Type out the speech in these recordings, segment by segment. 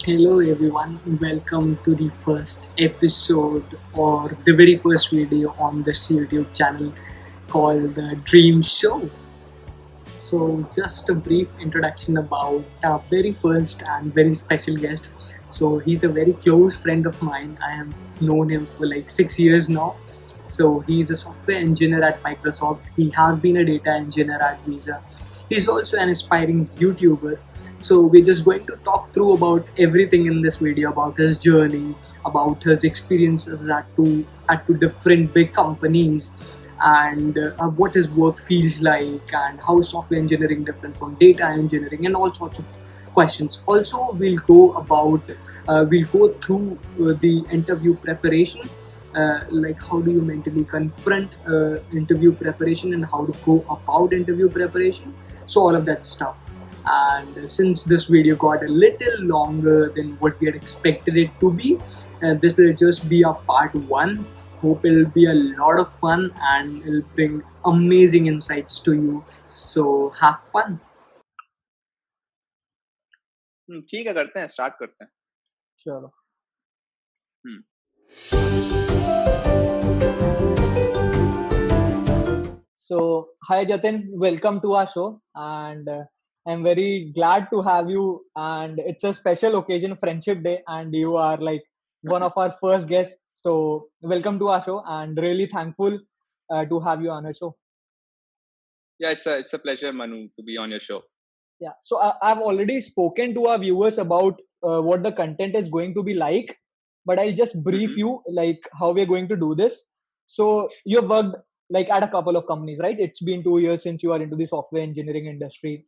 Hello everyone, welcome to the first episode or the very first video on this YouTube channel called The Dream Show. So, just a brief introduction about our very first and very special guest. So, he's a very close friend of mine. I have known him for like 6 years now. So, he's a software engineer at Microsoft. He has been a data engineer at Visa. He's also an aspiring YouTuber. So, we're just going to talk through about everything in this video about his journey, about his experiences at two different big companies, and what his work feels like, and how software engineering different from data engineering, and all sorts of questions. Also, we'll go through the interview preparation, like how do you mentally confront interview preparation and how to go about interview preparation. So all of that stuff. And since this video got a little longer than what we had expected it to be, this will just be a part one. Hope it'll be a lot of fun and it'll bring amazing insights to you. So have fun. ठीक है, करते हैं, start करते हैं. Sure. So, hi Jatin, welcome to our show, and I'm very glad to have you. And it's a special occasion, Friendship Day, and you are like one of our first guests. So, welcome to our show, and really thankful to have you on our show. Yeah, it's a pleasure, Manu, to be on your show. Yeah. So, I've already spoken to our viewers about what the content is going to be like, but I'll just brief you like how we're going to do this. So, you've worked like at a couple of companies, right? It's been 2 years since you are into the software engineering industry.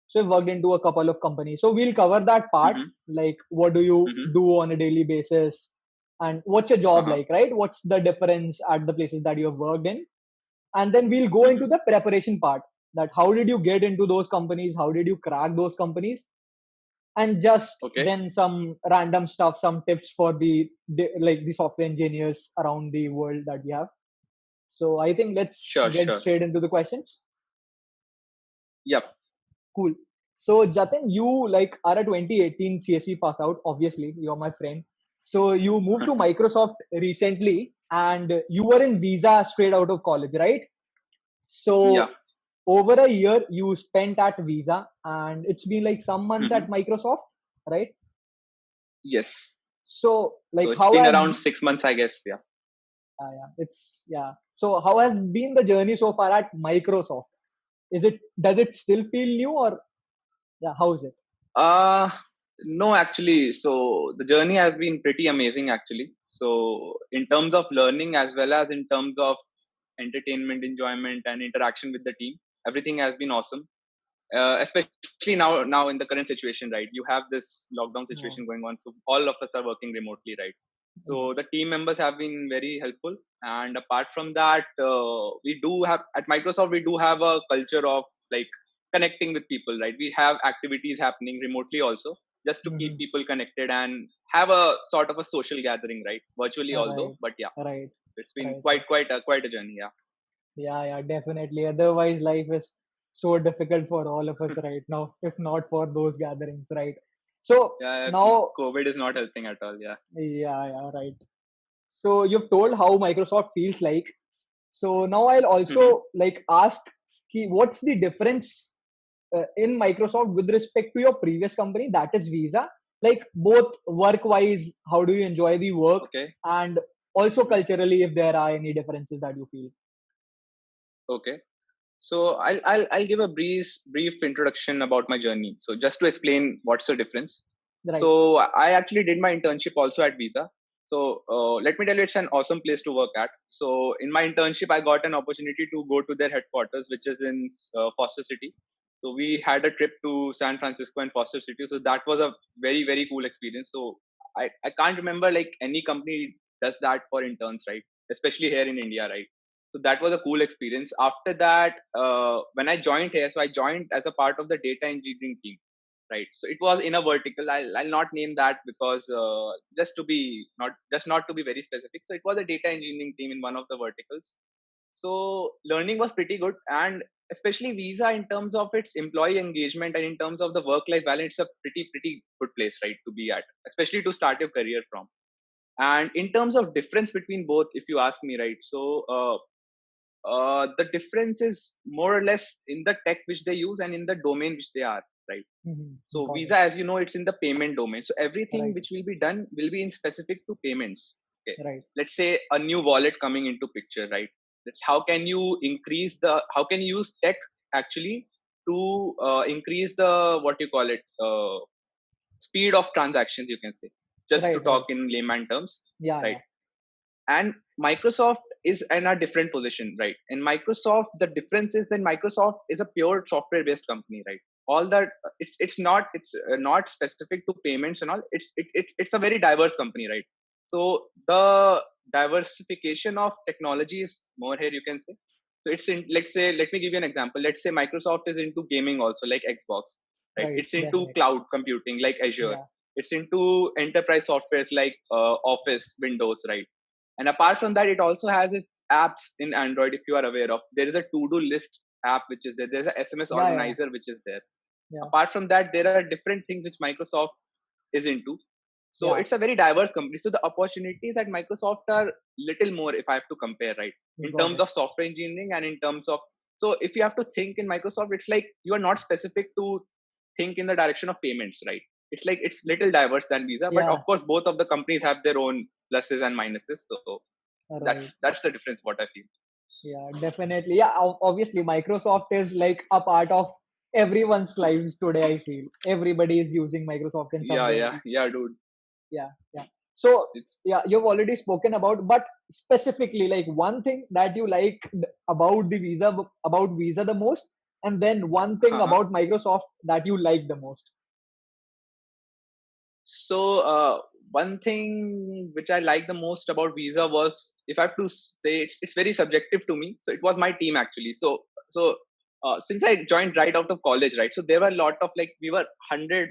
So, you've worked into a couple of companies. So, we'll cover that part, like what do you do on a daily basis, and what's your job like, right? What's the difference at the places that you have worked in? And then we'll go into the preparation part, that how did you get into those companies, how did you crack those companies, and just then some random stuff, some tips for the software engineers around the world that we have. So I think let's get straight into the questions. Yep. Cool. So Jatin, you like are a 2018 CSE pass out. Obviously, you're my friend. So you moved to Microsoft recently, and you were in Visa straight out of college, right? So over a year you spent at Visa, and it's been like some months at Microsoft, right? Yes. So like so it's been around 6 months, I guess. Yeah. So how has been the journey so far at Microsoft? Does it still feel new, or how is it? No, actually. So the journey has been pretty amazing, actually. So in terms of learning as well as in terms of entertainment, enjoyment, and interaction with the team, everything has been awesome. Especially now in the current situation, right? You have this lockdown situation going on, so all of us are working remotely, right? So the team members have been very helpful, and apart from that, we do have at Microsoft we do have a culture of like connecting with people, right? We have activities happening remotely also, just to keep people connected and have a sort of a social gathering, right? Virtually, although, but yeah, it's been quite a journey, yeah. Yeah, definitely. Otherwise, life is so difficult for all of us right now, if not for those gatherings, right? So now COVID is not helping at all, yeah. Yeah, right. So you've told how Microsoft feels like. So now I'll also like ask, what's the difference in Microsoft with respect to your previous company, that is Visa? Like both work-wise, how do you enjoy the work, and also culturally, if there are any differences that you feel? Okay. So I'll give a brief introduction about my journey. So just to explain what's the difference. Right. So I actually did my internship also at Visa. So let me tell you, it's an awesome place to work at. So in my internship, I got an opportunity to go to their headquarters, which is in Foster City. So we had a trip to San Francisco and Foster City. So that was a very cool experience. So I can't remember like any company does that for interns, right? Especially here in India, right? So that was a cool experience. After that, when I joined here, so I joined as a part of the data engineering team, right? So it was in a vertical. I'll not name that because just not to be very specific. So it was a data engineering team in one of the verticals. So learning was pretty good, and especially Visa in terms of its employee engagement and in terms of the work-life balance, it's a pretty good place, right, to be at, especially to start your career from. And in terms of difference between both, if you ask me, right, so the difference is more or less in the tech which they use and in the domain which they are, right? So Got Visa, it. as you know, it's in the payment domain. So everything Right. which will be done will be in specific to payments. Okay. Right. Let's say a new wallet coming into picture, right? That's how can you how can you use tech actually to increase the, what you call it, speed of transactions, you can say, just to Right. Right. talk in layman terms, Yeah. right? Yeah. And Microsoft is in a different position, right? In Microsoft, the difference is that Microsoft is a pure software based company, right? All that, it's not specific to payments and all. It's a very diverse company, right? So the diversification of technology is more here, you can say. So it's in, let's say, let me give you an example. Let's say Microsoft is into gaming also, like Xbox, right? Right. It's into Definitely. cloud computing, like Azure. Yeah. It's into enterprise softwares like Office, Windows, right? And apart from that, it also has its apps in Android. If you are aware of, there is a to-do list app which is there. There's a SMS Yeah. Yeah. organizer which is there. Yeah. Apart from that, there are different things which Microsoft is into. So Yeah. it's a very diverse company. So the opportunities at Microsoft are little more, if I have to compare, right? In Got terms it. of software engineering and in terms of, so if you have to think in Microsoft, it's like you are not specific to think in the direction of payments, right? It's like it's little diverse than Visa, but Yeah. of course both of the companies have their own pluses and minuses. So Right. that's the difference what I feel. Yeah. Definitely. Yeah. Obviously, Microsoft is like a part of everyone's lives today. I feel everybody is using Microsoft in some Yeah, way or yeah, another. yeah, dude. Yeah. Yeah. So It's yeah, you've already spoken about, but specifically, like one thing that you like about about Visa the most, and then one thing uh-huh. about Microsoft that you like the most. So one thing which I like the most about Visa was, if I have to say, it's very subjective to me. So it was my team actually. So since I joined right out of college, right? So there were a lot of, like, we were 100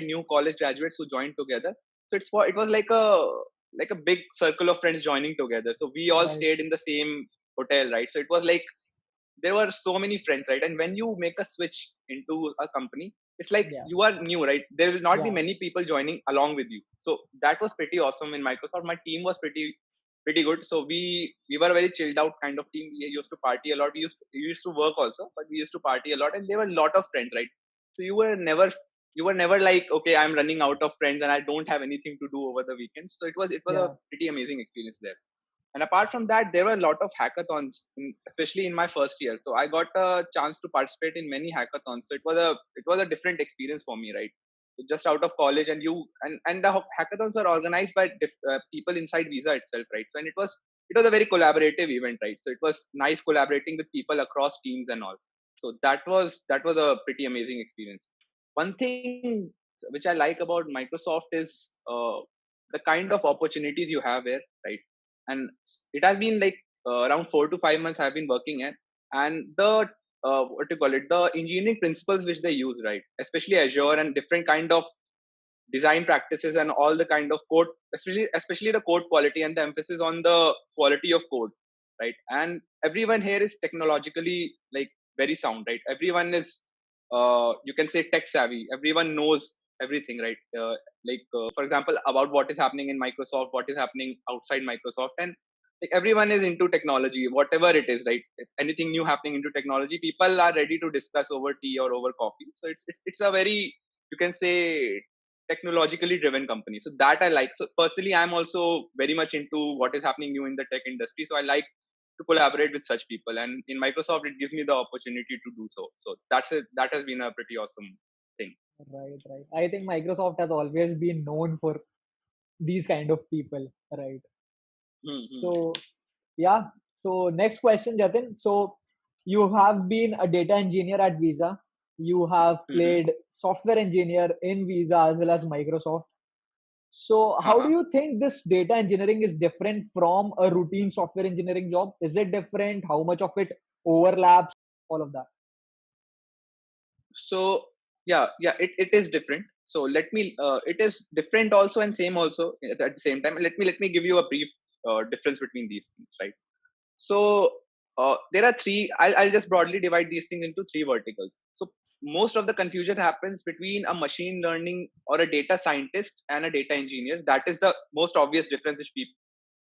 new college graduates who joined together. So it was like a big circle of friends joining together. So we all Right. stayed in the same hotel, right? So it was like there were so many friends, right? And when you make a switch into a company, it's like Yeah. you are new, right? There will not be Yeah. many people joining along with you. So that was pretty awesome in Microsoft. My team was pretty good. So we were a very chilled out kind of team. We used to party a lot. We used to work also, but we used to party a lot, and there were a lot of friends, right? So you were never like, okay, I'm running out of friends and I don't have anything to do over the weekends. So it was a Yeah. pretty amazing experience there. And apart from that, there were a lot of hackathons, especially in my first year. So I got a chance to participate in many hackathons. So it was a different experience for me, right? So just out of college, and the hackathons were organized by people inside Visa itself, right? So, and it was a very collaborative event, right? So it was nice collaborating with people across teams and all. So that was a pretty amazing experience. One thing which I like about Microsoft is the kind of opportunities you have here, right? And it has been like around 4 to 5 months I've been working at, and the what do you call it, the engineering principles which they use, right, especially Azure and different kind of design practices and all the kind of code, especially the code quality and the emphasis on the quality of code, right? And everyone here is technologically, like, very sound, right? Everyone is you can say tech savvy. Everyone knows everything, right? For example, about what is happening in Microsoft, what is happening outside Microsoft, and like everyone is into technology, whatever it is, right? If anything new happening into technology, people are ready to discuss over tea or over coffee. So it's a very, you can say, technologically driven company. So that I like. So personally, I'm also very much into what is happening new in the tech industry. So I like to collaborate with such people, and in Microsoft, it gives me the opportunity to do so. So that's it. That has been a pretty awesome thing. Right. Right. I think Microsoft has always been known for these kind of people. Right. Hmm. So yeah. So next question, Jatin. So you have been a data engineer at Visa. You have Hmm. played software engineer in Visa as well as Microsoft. So how do Uh-huh. you think this data engineering is different from a routine software engineering job? Is it different? How much of it overlaps? All of that. So yeah, it is different. So it is different also and same also at the same time. Let me give you a brief difference between these things, right? So there are three. I'll just broadly divide these things into three verticals. So most of the confusion happens between a machine learning or a data scientist and a data engineer. That is the most obvious difference which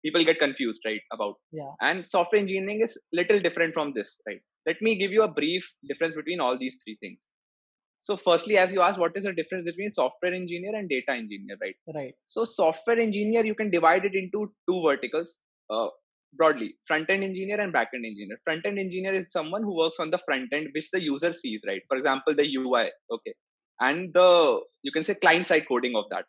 people get confused, right, about. Yeah. And software engineering is little different from this, right? Let me give you a brief difference between all these three things. So firstly, as you asked, what is the difference between software engineer and data engineer, right? Right. So software engineer, you can divide it into two verticals, broadly: front end engineer and back end engineer. Front end engineer is someone who works on the front end, which the user sees, right? For example, the UI, okay, and the, you can say, client side coding of that.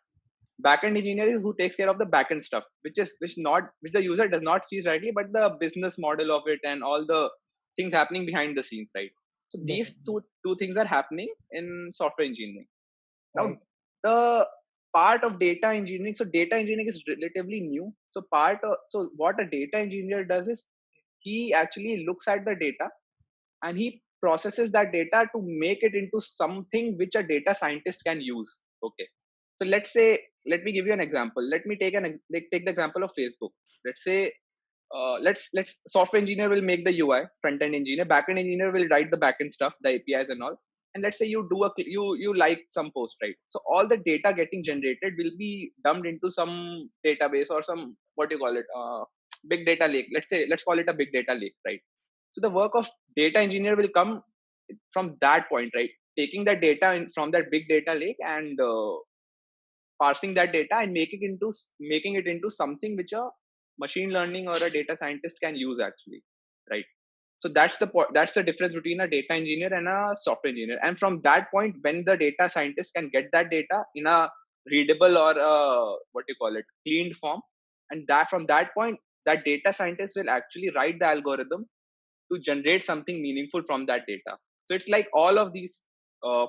Back end engineer is who takes care of the back end stuff, which the user does not see rightly, but the business model of it and all the things happening behind the scenes, right? So these Definitely. two things are happening in software engineering. Now, Right. the part of data engineering, so data engineering is relatively new. So what a data engineer does is he actually looks at the data and he processes that data to make it into something which a data scientist can use. Okay. So let's say, let me give you an example. Let me take the example of Facebook. Let's say, let's software engineer will make the UI, front end engineer, back end engineer will write the back end stuff, the APIs and all. And let's say you like some post, right? So all the data getting generated will be dumped into some database or some, what do you call it, big data lake. Let's call it a big data lake, right? So the work of data engineer will come from that point, right? Taking that data from that big data lake and parsing that data and making it into something which a machine learning or a data scientist can use actually, right? So that's the difference between a data engineer and a software engineer. And from that point, when the data scientist can get that data in a readable or what you call it, cleaned form, and that from that point, that data scientist will actually write the algorithm to generate something meaningful from that data. So it's like all of these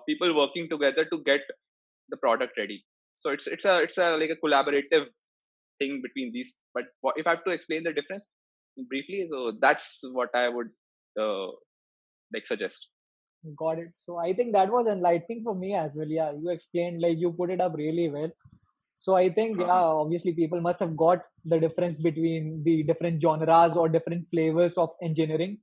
people working together to get the product ready. So it's a like a collaborative thing between these. But if I have to explain the difference briefly, so that's what I would uh, like suggest. Got it. So I think that was enlightening for me as well. Yeah, you explained, like, you put it up really well. So I think, yeah, Uh-huh. obviously people must have got the difference between the different genres or different flavors of engineering.